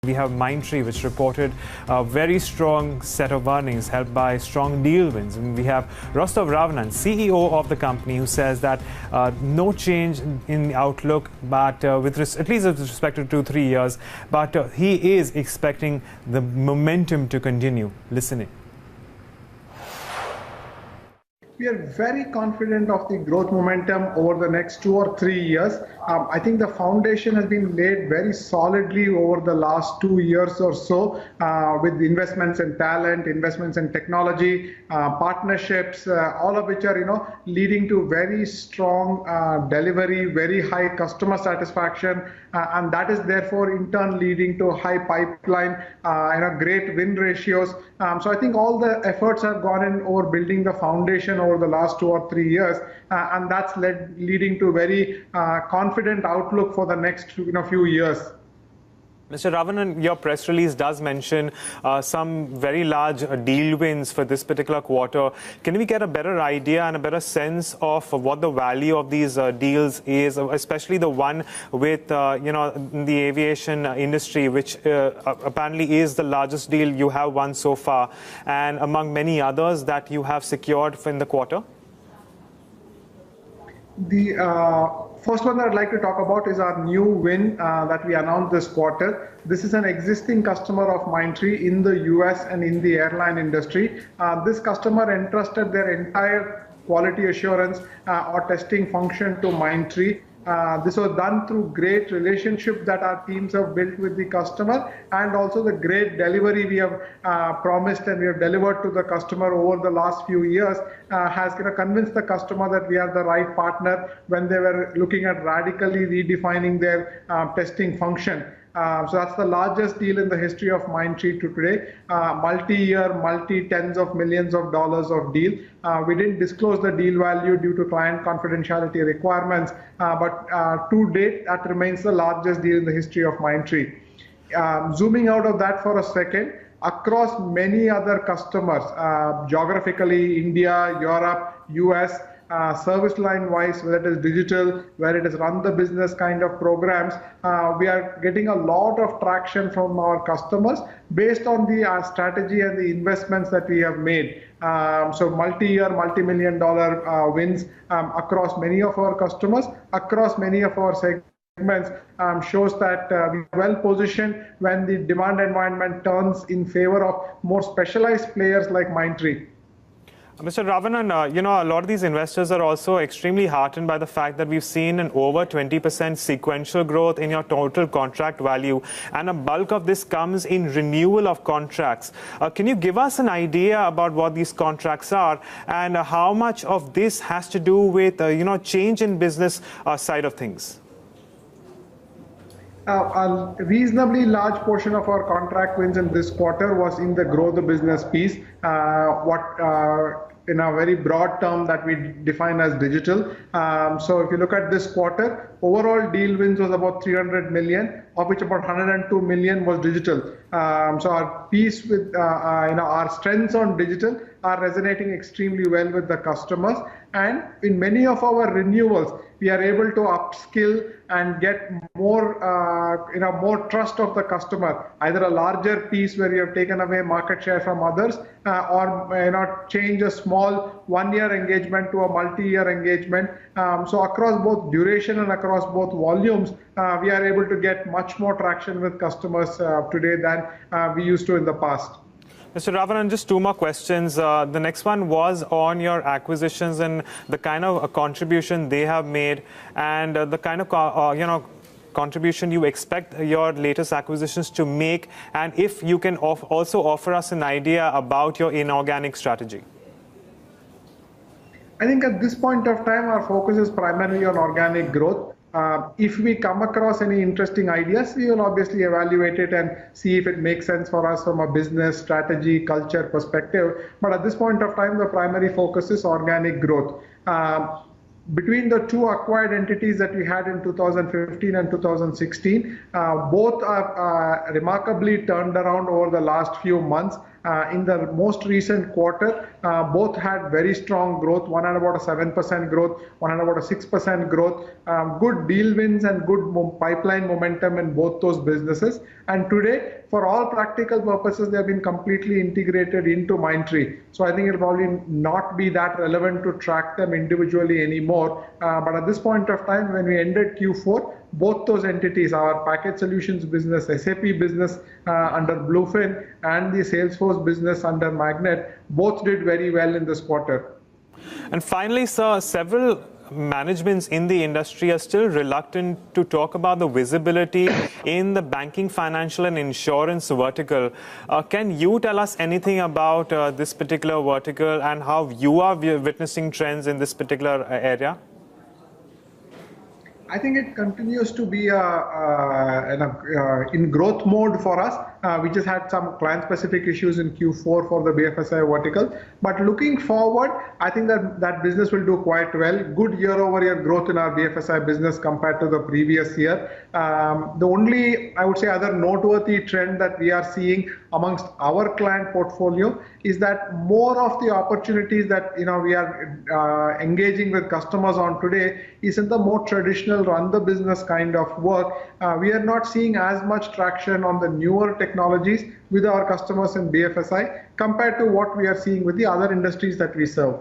We have Mindtree, which reported a very strong set of earnings, helped by strong deal wins. And we have Rostov Ravanan, CEO of the company, who says that no change in the outlook, but at least with respect to 2-3 years. But he is expecting the momentum to continue. Listening. We are very confident of the growth momentum over the next 2 or 3 years. I think the foundation has been laid very solidly over the last 2 years or so with investments in talent, investments in technology, partnerships, all of which are leading to very strong delivery, very high customer satisfaction, and that is therefore in turn leading to high pipeline, great win ratios. So I think all the efforts have gone in over building the foundation over the last 2 or 3 years, and that's leading to very confident outlook for the next few years. Mr. Ravanan, your press release does mention some very large deal wins for this particular quarter. Can we get a better idea and a better sense of what the value of these deals is, especially the one with the aviation industry, which apparently is the largest deal you have won so far, and among many others that you have secured in the quarter? The first one that I'd like to talk about is our new win that we announced this quarter. This is an existing customer of Mindtree in the US and in the airline industry. This customer entrusted their entire quality assurance or testing function to Mindtree. This was done through great relationship that our teams have built with the customer, and also the great delivery we have promised and we have delivered to the customer over the last few years has convinced the customer that we are the right partner when they were looking at radically redefining their testing function. So that's the largest deal in the history of Mindtree to today, multi-year, multi-tens of millions of dollars of deal. We didn't disclose the deal value due to client confidentiality requirements, but to date, that remains the largest deal in the history of Mindtree. Zooming out of that for a second, across many other customers, geographically, India, Europe, US, service line wise, whether it is digital, whether it is run the business kind of programs, we are getting a lot of traction from our customers based on the strategy and the investments that we have made. So multi-year, multi-million dollar wins across many of our customers, across many of our segments, shows that we are well positioned when the demand environment turns in favor of more specialized players like Mindtree. Mr. Ravanan, a lot of these investors are also extremely heartened by the fact that we've seen an over 20% sequential growth in your total contract value, and a bulk of this comes in renewal of contracts. Can you give us an idea about what these contracts are, and how much of this has to do with, change in business side of things? A reasonably large portion of our contract wins in this quarter was in the grow the business piece, in a very broad term that we define as digital. So if you look at this quarter, overall deal wins was about 300 million, of which about 102 million was digital. So our piece with our strengths on digital are resonating extremely well with the customers, and in many of our renewals, we are able to upskill and get more, more trust of the customer. Either a larger piece where you have taken away market share from others, or change a small one-year engagement to a multi-year engagement. So across both duration and across both volumes, we are able to get much more traction with customers today than we used to in the past. Mr. Ravanan, just 2 more questions. The next one was on your acquisitions and the kind of contribution they have made, and the kind of contribution you expect your latest acquisitions to make, and if you can also offer us an idea about your inorganic strategy. I think at this point of time, our focus is primarily on organic growth. If we come across any interesting ideas, we will obviously evaluate it and see if it makes sense for us from a business strategy, culture perspective. But at this point of time, the primary focus is organic growth. Between the 2 acquired entities that we had in 2015 and 2016, both are remarkably turned around over the last few months. In the most recent quarter, both had very strong growth. One had about a 7% growth, one had about a 6% growth. Good deal wins and good pipeline momentum in both those businesses. And today, for all practical purposes, they have been completely integrated into Mindtree. So I think it'll probably not be that relevant to track them individually anymore. But at this point of time, when we ended Q4, both those entities, our package solutions business, SAP business under Bluefin, and the Salesforce business under Magnet, both did very well in this quarter. And finally, sir, several managements in the industry are still reluctant to talk about the visibility in the banking, financial and insurance vertical. Can you tell us anything about this particular vertical and how you are witnessing trends in this particular area? I think it continues to be in growth mode for us. We just had some client-specific issues in Q4 for the BFSI vertical. But looking forward, I think that business will do quite well. Good year-over-year growth in our BFSI business compared to the previous year. The only, I would say, other noteworthy trend that we are seeing amongst our client portfolio is that more of the opportunities that we are engaging with customers on today is in the more traditional run the business kind of work. We are not seeing as much traction on the newer technologies with our customers in BFSI compared to what we are seeing with the other industries that we serve.